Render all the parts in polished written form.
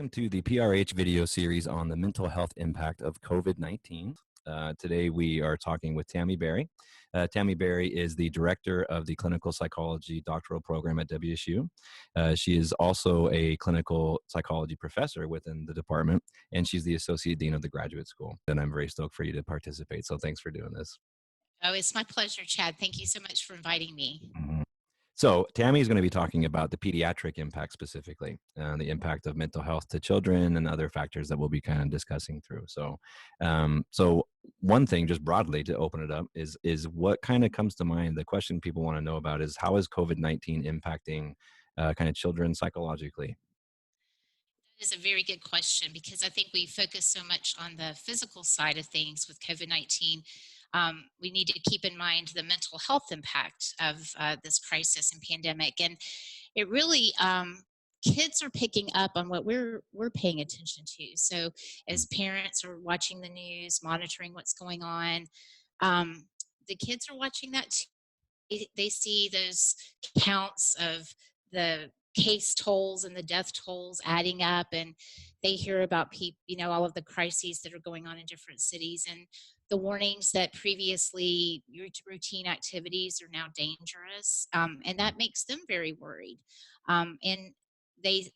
welcome to the PRH video series on the mental health impact of COVID-19. Today we are talking with Tammy Barry. Tammy Barry is the director of the clinical psychology doctoral program at WSU. She is also a clinical psychology professor within the department, and she's the associate dean of the graduate school. And I'm very stoked for you to participate. So thanks for doing this. Oh, it's my pleasure, Chad. Thank you so much for inviting me. So Tammy is going to be talking about the pediatric impact specifically, the impact of mental health to children and other factors that we'll be kind of discussing through. So, so one thing just broadly to open it up is what kind of comes to mind. The question people want to know about is how is COVID-19 impacting kind of children psychologically? That is a very good question because I think we focus so much on the physical side of things with COVID-19. We need to keep in mind the mental health impact of this crisis and pandemic. And it really, kids are picking up on what we're paying attention to. So as parents are watching the news, monitoring what's going on, the kids are watching that too. They see those counts of the case tolls and the death tolls adding up, and they hear about all of the crises that are going on in different cities, and the warnings that previously routine activities are now dangerous, and that makes them very worried. And they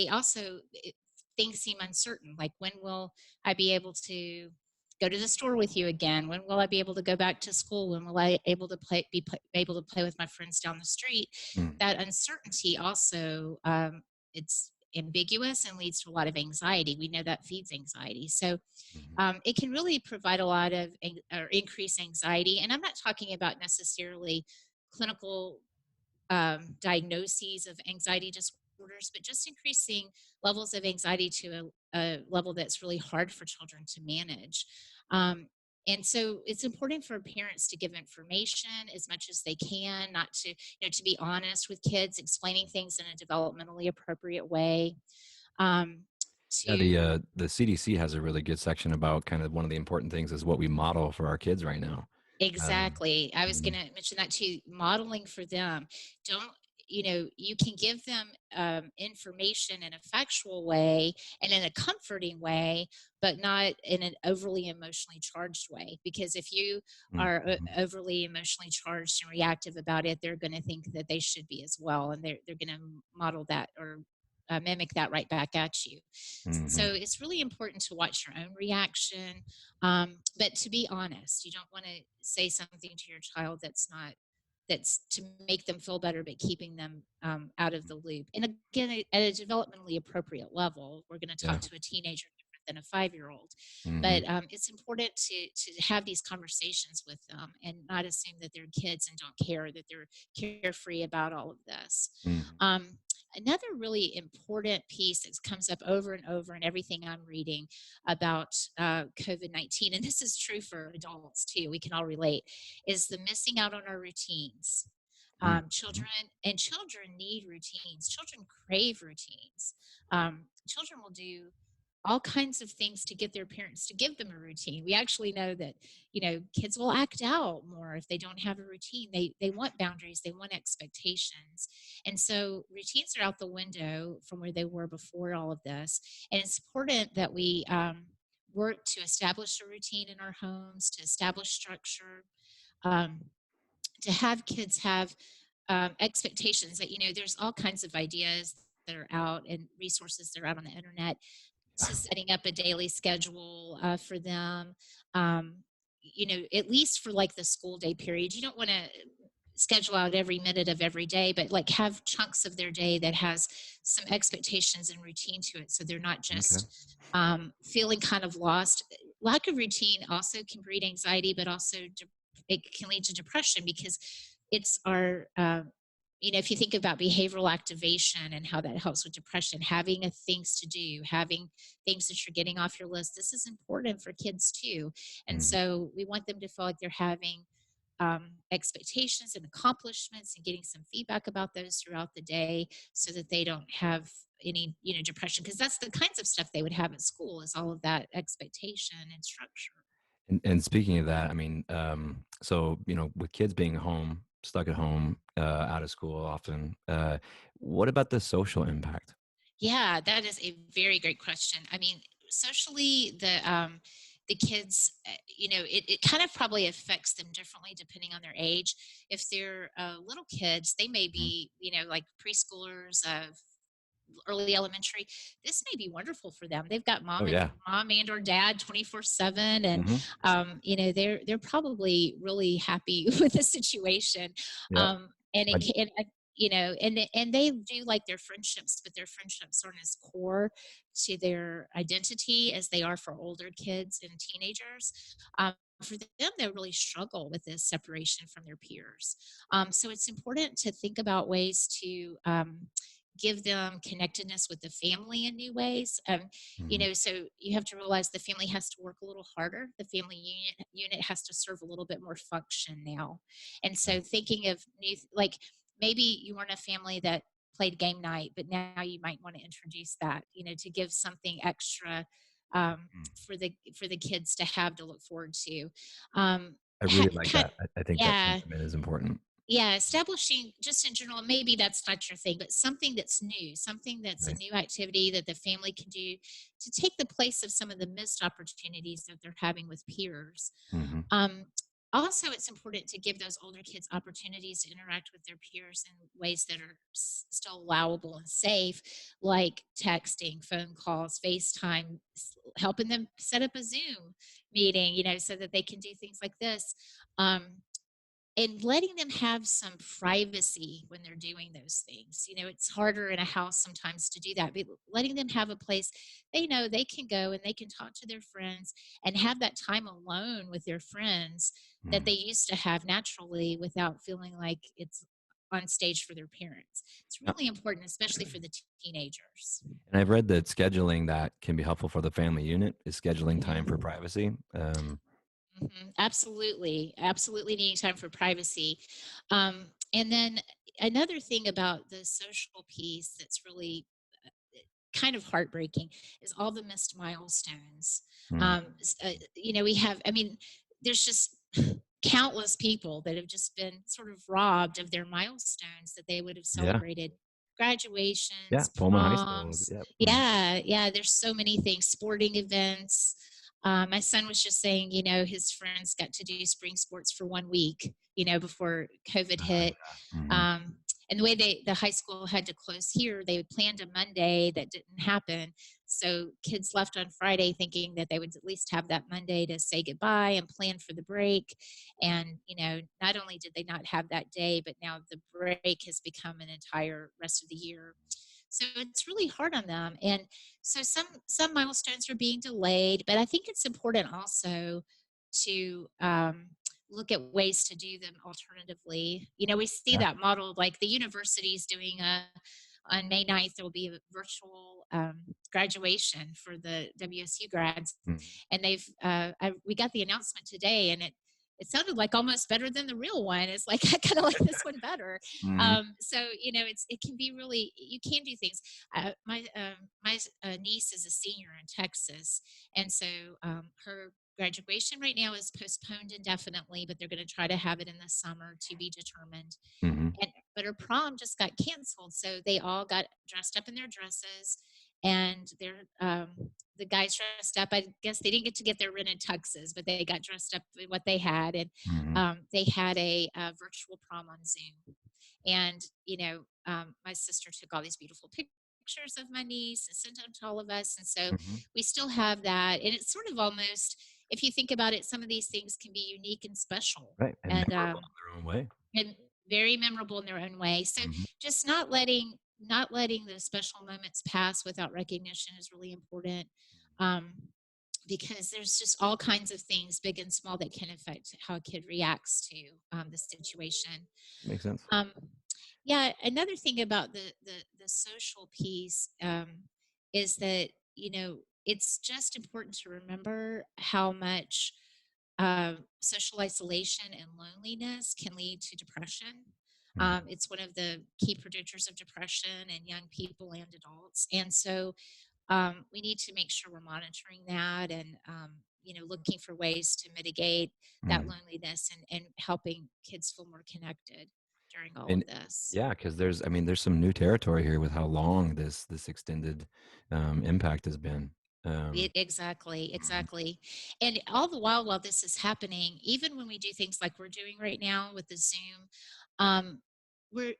also things seem uncertain, like when will I be able to go to the store with you again? When will I be able to go back to school? When will I able to be able to play with my friends down the street? Mm. That uncertainty also, it's ambiguous and leads to a lot of anxiety. We know that feeds anxiety. So it can really provide a lot of or increase anxiety. And I'm not talking about necessarily clinical diagnoses of anxiety disorders, but just increasing levels of anxiety to a level that's really hard for children to manage. And so it's important for parents to give information as much as they can, not to be honest with kids, explaining things in a developmentally appropriate way. Yeah, the CDC has a really good section about kind of one of the important things is what we model for our kids right now. Exactly. I was going Mhm. to mention that too. Modeling for them. Don't, you can give them information in a factual way and in a comforting way, but not in an overly emotionally charged way. Because if you are Mhm. overly emotionally charged and reactive about it, they're going to think that they should be as well. And they're going to model that or mimic that right back at you. So Mhm. it's really important to watch your own reaction, but to be honest. You don't want to say something to your child that's to make them feel better, but keeping them out of the loop. And again, at a developmentally appropriate level, we're going to Yeah. talk to a teenager different than a 5-year-old. Mhm. But it's important to have these conversations with them and not assume that they're kids and don't care, that they're carefree about all of this. Mhm. Um, Another really important piece that comes up over and over in everything I'm reading about COVID-19, and this is true for adults too, we can all relate, is the missing out on our routines. Mhm. Children need routines. Children crave routines. Children will do all kinds of things to get their parents to give them a routine. We actually know that, kids will act out more if they don't have a routine. They want boundaries, they want expectations. And so routines are out the window from where they were before all of this. And it's important that we work to establish a routine in our homes, to establish structure, um, to have kids have expectations that, there's all kinds of ideas that are out and resources that are out on the internet to setting up a daily schedule for them. At least for like the school day period. You don't want to schedule out every minute of every day, but like have chunks of their day that has some expectations and routine to it, so they're not Okay. just feeling kind of lost. Lack of routine also can breed anxiety, but also it can lead to depression because it's our if you think about behavioral activation and how that helps with depression, having things to do, having things that you're getting off your list, this is important for kids too. And Mhm. so we want them to feel like they're having expectations and accomplishments and getting some feedback about those throughout the day so that they don't have any depression, because that's the kinds of stuff they would have at school, is all of that expectation and structure. And speaking of that, I mean, so with kids being home, stuck at home, out of school often, what about the social impact? Yeah, that is a very great question. I mean, socially, the kids, it kind of probably affects them differently depending on their age. If they're little kids, they may Mhm. be, like preschoolers, early elementary. This may be wonderful for them. They've got Oh yeah. mom and or dad 24/7, and Hmm. they're probably really happy with the situation. Yeah. And I, it can, and they do like their friendships, but their friendships aren't as core to their identity as they are for older kids and teenagers. For them, they really struggle with this separation from their peers. So it's important to think about ways to give them connectedness with the family in new ways. mhm. So you have to realize the family has to work a little harder. The family unit has to serve a little bit more function now. And Yeah. so thinking of like maybe you weren't a family that played game night, but now you might want to introduce that, to give something extra Mm. for the kids to have to look forward to. Um, I really like kind, that. I think that yeah, sentiment is important. yeah, establishing just in general, maybe that's not your thing, but something that's new, something that's a Nice. new activity that the family can do to take the place of some of the missed opportunities that they're having with peers. Hmm. Um, Also, it's important to give those older kids opportunities to interact with their peers in ways that are still allowable and safe, like texting, phone calls, FaceTime, helping them set up a Zoom meeting, so that they can do things like this. And letting them have some privacy when they're doing those things. It's harder in a house sometimes to do that, but letting them have a place they know they can go and they can talk to their friends and have that time alone with their friends that Mm. they used to have naturally without feeling like it's on stage for their parents. It's Yeah. really important, especially for the teenagers. And I've read that scheduling that can be helpful for the family unit is scheduling time for Mhm. privacy. Absolutely, absolutely needing time for privacy. And then another thing about the social piece that's really kind of heartbreaking is all the missed milestones. Mm. We have, I mean, there's just countless people that have just been sort of robbed of their milestones that they would have Yeah. celebrated. Yeah. Graduations, Pullman High School. proms. Yeah. Mhm. Yeah, yeah, there's so many things, sporting events. My son was just saying, his friends got to do spring sports for 1 week, before COVID hit. Yeah. Mhm. Um, and the way the high school had to close here, they planned a Monday that didn't happen. So kids left on Friday thinking that they would at least have that Monday to say goodbye and plan for the break. And, not only did they not have that day, but now the break has become an entire rest of the year. So it's really hard on them. And so some milestones are being delayed, but I think it's important also to look at ways to do them alternatively. We see Yeah. that modeled, like the university's doing on May 9th, there will be a virtual graduation for the WSU grads. Mhm. And we got the announcement today, and it sounded like almost better than the real one. It's like, I kind of like this one better. Mhm. So, it can be really, you can do things. My niece is a senior in Texas, and so her graduation right now is postponed indefinitely, but they're going to try to have it in the summer to be determined. Mhm. But her prom just got canceled, so they all got dressed up in their dresses, and the guys dressed up. I guess they didn't get to get their rented tuxes, but they got dressed up in what they had, and Mhm. they had a virtual prom on Zoom. And my sister took all these beautiful pictures of my niece and sent them to all of us, and so Mhm. we still have that. And it's sort of almost, if you think about it, some of these things can be unique and special. Right. And And memorable in their own way. and very memorable in their own way. So Mhm. just not letting those special moments pass without recognition is really important. Um, because there's just all kinds of things, big and small, that can affect how a kid reacts to the situation. Makes sense. Um, yeah, another thing about the social piece is that it's just important to remember how much social isolation and loneliness can lead to depression. Mhm. It's one of the key predictors of depression in young people and adults. And so we need to make sure we're monitoring that and, looking for ways to mitigate that Mhm. loneliness and helping kids feel more connected. during all And of this. yeah, because there's some new territory here with how long this extended impact has been. Um, Exactly, mhm. exactly. And all the while this is happening, even when we do things like we're doing right now with the Zoom, um, we're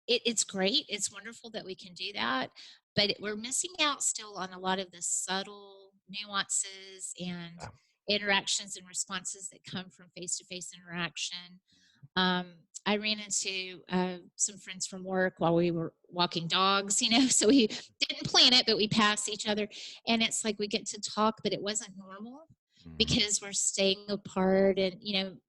it's great. It's wonderful that we can do that, but we're missing out still on a lot of the subtle nuances and Yeah. interactions and responses that come from face-to-face interaction. Um, I ran into some friends from work while we were walking dogs, so we didn't plan it, but we passed each other. And it's like we get to talk, but it wasn't normal Mhm. because we're staying apart and,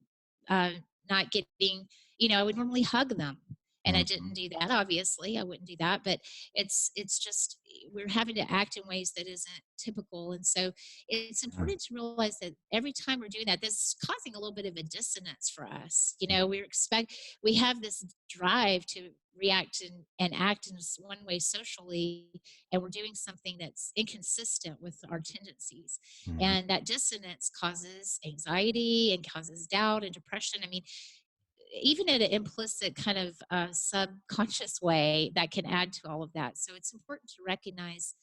uh, not getting, I would normally hug them. And I didn't Mhm. do that, obviously. I wouldn't do that. But it's just we're having to act in ways that isn't typical. And so it's Yeah. important to realize that every time we're doing that, this is causing a little bit of a dissonance for us. We have this drive to react and act in one way socially, and we're doing something that's inconsistent with our tendencies, Mhm. and that dissonance causes anxiety and causes doubt and depression. I mean, even in an implicit kind of subconscious way, that can add to all of that. So it's important to recognize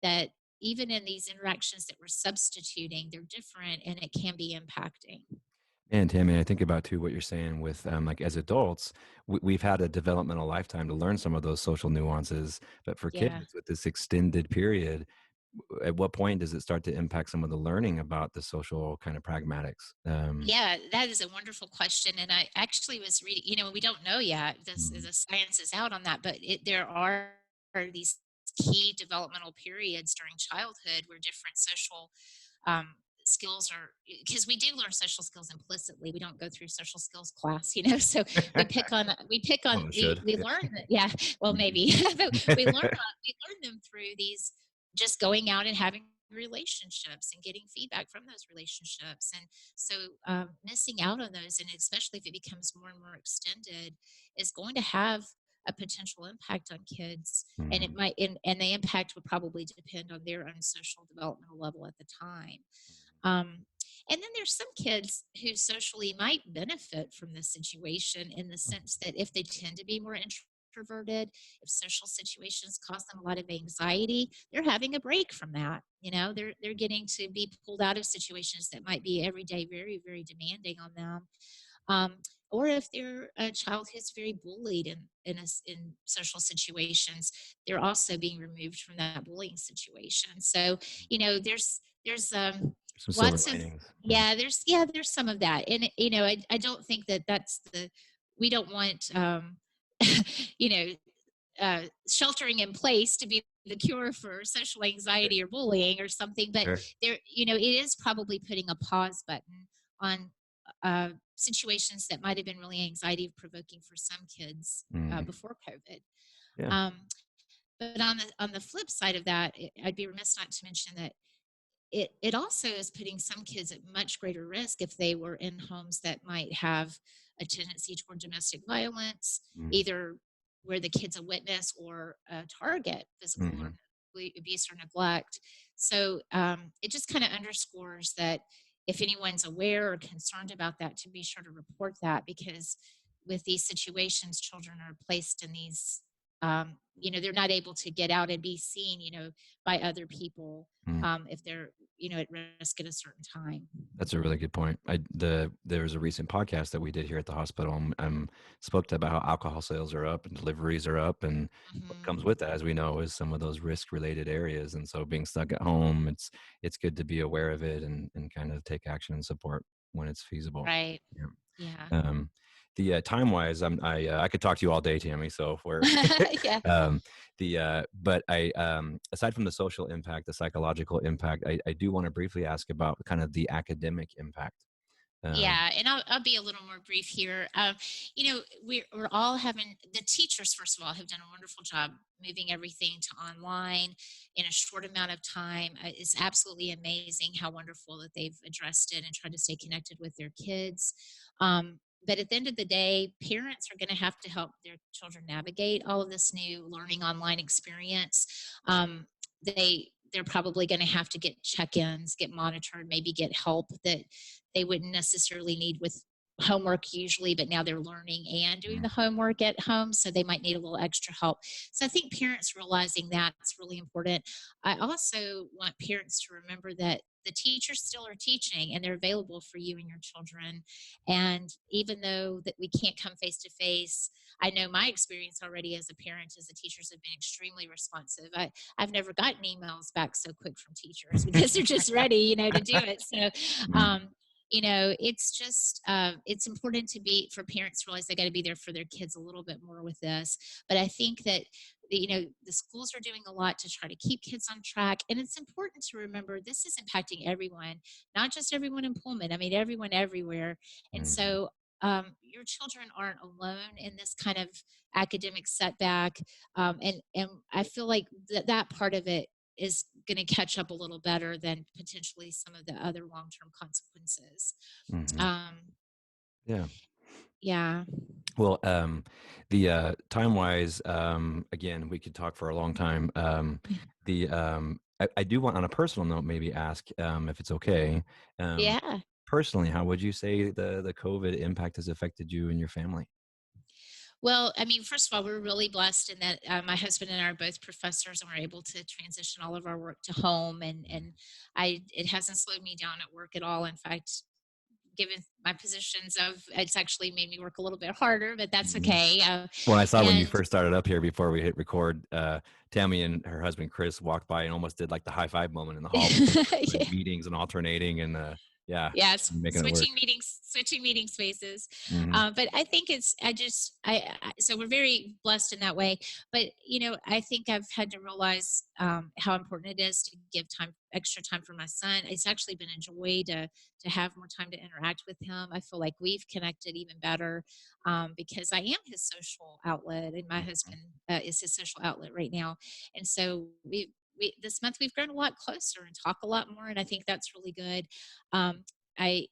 that even in these interactions that we're substituting, they're different and it can be impacting. And Tammy, I think about too what you're saying with like as adults, we've had a developmental lifetime to learn some of those social nuances, but for Yeah. kids with this extended period, at what point does it start to impact some of the learning about the social kind of pragmatics? Yeah, that is a wonderful question. And I actually was reading, we don't know yet. Mhm. The science is out on that, but there are these key developmental periods during childhood where different social um, skills are, because we do learn social skills implicitly. We don't go through social skills class, so Well, it should. we Yeah. learn that. Yeah, well, Mhm. maybe. But we learn them through these, just going out and having relationships and getting feedback from those relationships. And so missing out on those, and especially if it becomes more and more extended, is going to have a potential impact on kids. And it Mhm. might and the impact would probably depend on their own social developmental level at the time. um, and then there's some kids who socially might benefit from this situation, in the sense that if they tend to be more introverted, if social situations cause them a lot of anxiety, they're having a break from that. They're getting to be pulled out of situations that might be every day very, very demanding on them. um, or if they're a child who's very bullied in social situations, they're also being removed from that bullying situation. So there's Some silver lots of linings. Mhm. there's some of that. And I don't think that that's the we don't want you know sheltering in place to be the cure for social Sure. anxiety or bullying or something. But Sure. it is probably putting a pause button on situations that might have been really anxiety provoking for some kids Mhm. before COVID. Yeah. um, but on the flip side of that, I'd be remiss not to mention that it also is putting some kids at much greater risk if they were in homes that might have a tendency toward domestic violence, Mhm. either where the kid's a witness or a target, physical or Mhm. abuse or neglect. So it just kind of underscores that if anyone's aware or concerned about that, to be sure to report that, because with these situations, children are placed in these, they're not able to get out and be seen, by other people, Mhm. if they're, at risk at a certain time. That's a really good point. There was a recent podcast that we did here at the hospital. Spoke to about how alcohol sales are up and deliveries are up, and what comes Hmm. with that, as we know, is some of those risk related areas. And so, being stuck at home, it's good to be aware of it and kind of take action and support when it's feasible. Right. Yeah. Yeah. Um, the time wise, I could talk to you all day, Tammy. So if we're Yeah. um, but I aside from the social impact, the psychological impact, I do want to briefly ask about kind of the academic impact. Um, Yeah, and I'll be a little more brief here. We're all having, the teachers, first of all, have done a wonderful job moving everything to online in a short amount of time. It's absolutely amazing how wonderful that they've addressed it and tried to stay connected with their kids. But at the end of the day, parents are going to have to help their children navigate all of this new learning online experience. They're probably going to have to get check-ins, get monitored, maybe get help that they wouldn't necessarily need with homework usually, but now they're learning and doing the homework at home, so they might need a little extra help. So I think parents realizing that's really important. I also want parents to remember that the teachers still are teaching and they're available for you and your children. And even though that we can't come face to face, I know my experience already as a parent is the teachers have been extremely responsive. I've never gotten emails back so quick from teachers because they're just ready, to do it. So, Mhm. um, it's just it's important to be for parents to realize they got to be there for their kids a little bit more with this. But I think that the schools are doing a lot to try to keep kids on track, and it's important to remember this is impacting everyone, not just everyone in Pullman. I mean, everyone everywhere. And Mhm. so your children aren't alone in this kind of academic setback, and I feel like that part of it is going to catch up a little better than potentially some of the other long-term consequences. Mhm. Um, Yeah. yeah, Well, the time-wise, again, we could talk for a long time. I do want, on a personal note, maybe ask if it's okay. Um, yeah. Personally, how would you say the COVID impact has affected you and your family? Well, I mean, first of all, we're really blessed in that my husband and I are both professors, and we're able to transition all of our work to home. And it hasn't slowed me down at work at all. In fact, given my positions of it's actually made me work a little bit harder, but that's Mhm. okay. When I saw when you And first started up here before we hit record, Tammy and her husband Chris walked by and almost did like the high five moment in the hallway. We're doing yeah, meetings and alternating, and yeah, yes, making it work. switching meeting spaces. Hmm. But I think it's I just I so we're very blessed in that way. But I think I've had to realize how important it is to give extra time for my son. It's actually been a joy to have more time to interact with him. I feel like we've connected even better because I am his social outlet, and my husband is his social outlet right now. And so this month we've grown a lot closer and talk a lot more, and I think that's really good. um, I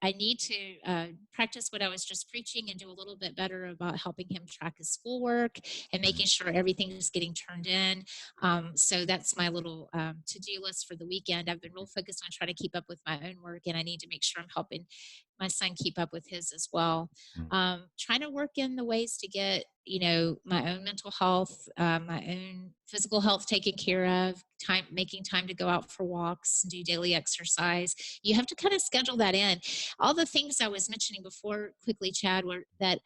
I need to practice what I was just preaching and do a little bit better about helping him track his schoolwork and making sure everything is getting turned in. So that's my little to-do list for the weekend. I've been real focused on trying to keep up with my own work, and I need to make sure I'm helping my son keep up with his as well. Trying to work in the ways to get my own mental health, my own physical health taken care of, making time to go out for walks and do daily exercise. You have to kind of schedule that in. All the things I was mentioning before quickly, Chad, were that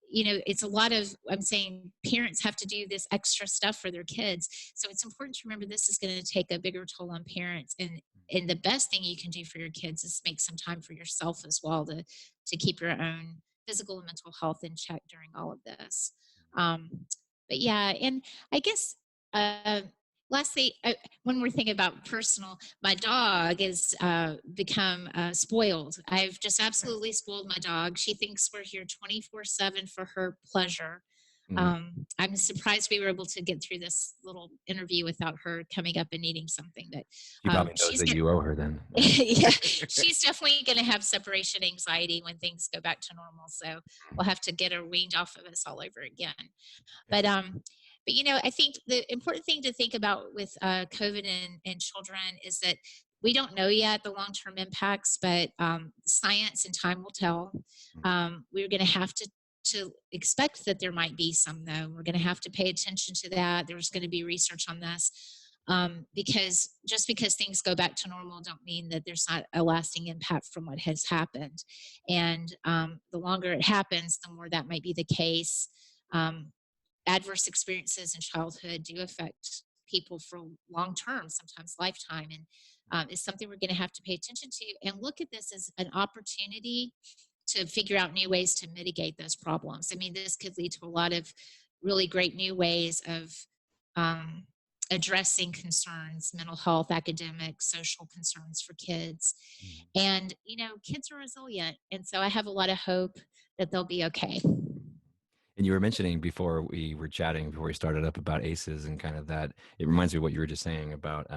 it's a lot of, I'm saying parents have to do this extra stuff for their kids. So it's important to remember this is going to take a bigger toll on parents. And the best thing you can do for your kids is make some time for yourself as well to keep your own physical and mental health in check during all of this. Um, but yeah, and I guess uh, lastly, one more thing about personal, my dog has become spoiled. I've just absolutely spoiled my dog. She thinks we're here 24/7 for her pleasure. Mm. I'm surprised we were able to get through this little interview without her coming up and needing something. But She probably knows she's that get, you owe her then. Yeah. yeah, she's definitely going to have separation anxiety when things go back to normal. So we'll have to get her weaned off of us all over again. But I think the important thing to think about with COVID and children is that we don't know yet the long-term impacts, but science and time will tell. We're going to have to expect that there might be some, though. We're going to have to pay attention to that. There's going to be research on this. Because just because things go back to normal don't mean that there's not a lasting impact from what has happened. And the longer it happens, the more that might be the case. Um, Adverse experiences in childhood do affect people for long term, sometimes lifetime, and it's something we're going to have to pay attention to and look at this as an opportunity to figure out new ways to mitigate those problems. I mean, this could lead to a lot of really great new ways of um, addressing concerns, mental health, academic, social concerns for kids. Mhm. And, kids are resilient. And so I have a lot of hope that they'll be okay. And you were mentioning before we were chatting, before we started up, about ACEs and kind of that. It reminds me of what you were just saying about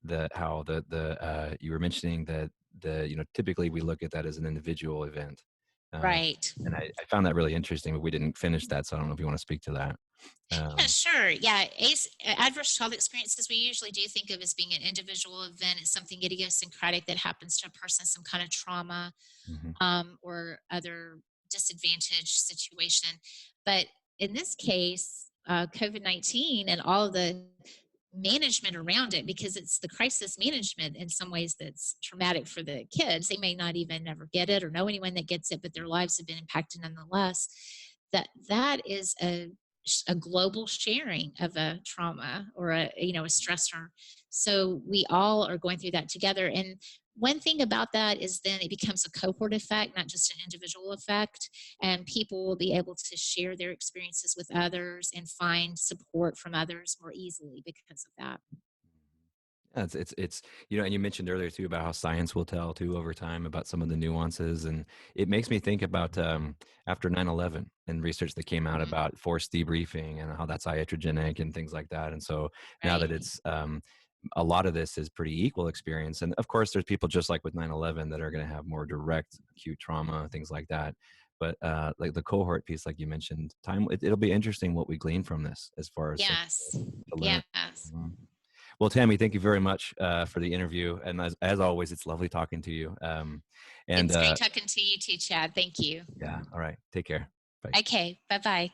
the how the you were mentioning that typically we look at that as an individual event, Uh, Right. and I found that really interesting, but we didn't finish that. So I don't know if you want to speak to that. Yeah, Um, sure. Yeah, adverse childhood experiences we usually do think of as being an individual event. It's something idiosyncratic that happens to a person, some kind of trauma, mhm. or other disadvantaged situation. But in this case, COVID 19 and all of the management around it, because it's the crisis management in some ways that's traumatic for the kids. They may not even ever get it or know anyone that gets it, but their lives have been impacted nonetheless. That is a global sharing of a trauma or a stressor. So we all are going through that together. And one thing about that is then it becomes a cohort effect, not just an individual effect. And people will be able to share their experiences with others and find support from others more easily because of that. Yeah, it's and you mentioned earlier too about how science will tell too over time about some of the nuances, and it makes me think about after 9/11 and research that came out Mhm. about forced debriefing and how that's iatrogenic and things like that. And so now Right. that it's a lot of this is pretty equal experience, and of course there's people just like with 9/11 that are going to have more direct acute trauma, things like that. But like the cohort piece, like you mentioned, it'll be interesting what we glean from this as far as like Yes. to learn. Yes. Mhm. Well, Tammy, thank you very much for the interview, and as always, it's lovely talking to you. And It's great talking to you too, Chad. Thank you. yeah, all right, take care. Bye. Okay. Bye bye.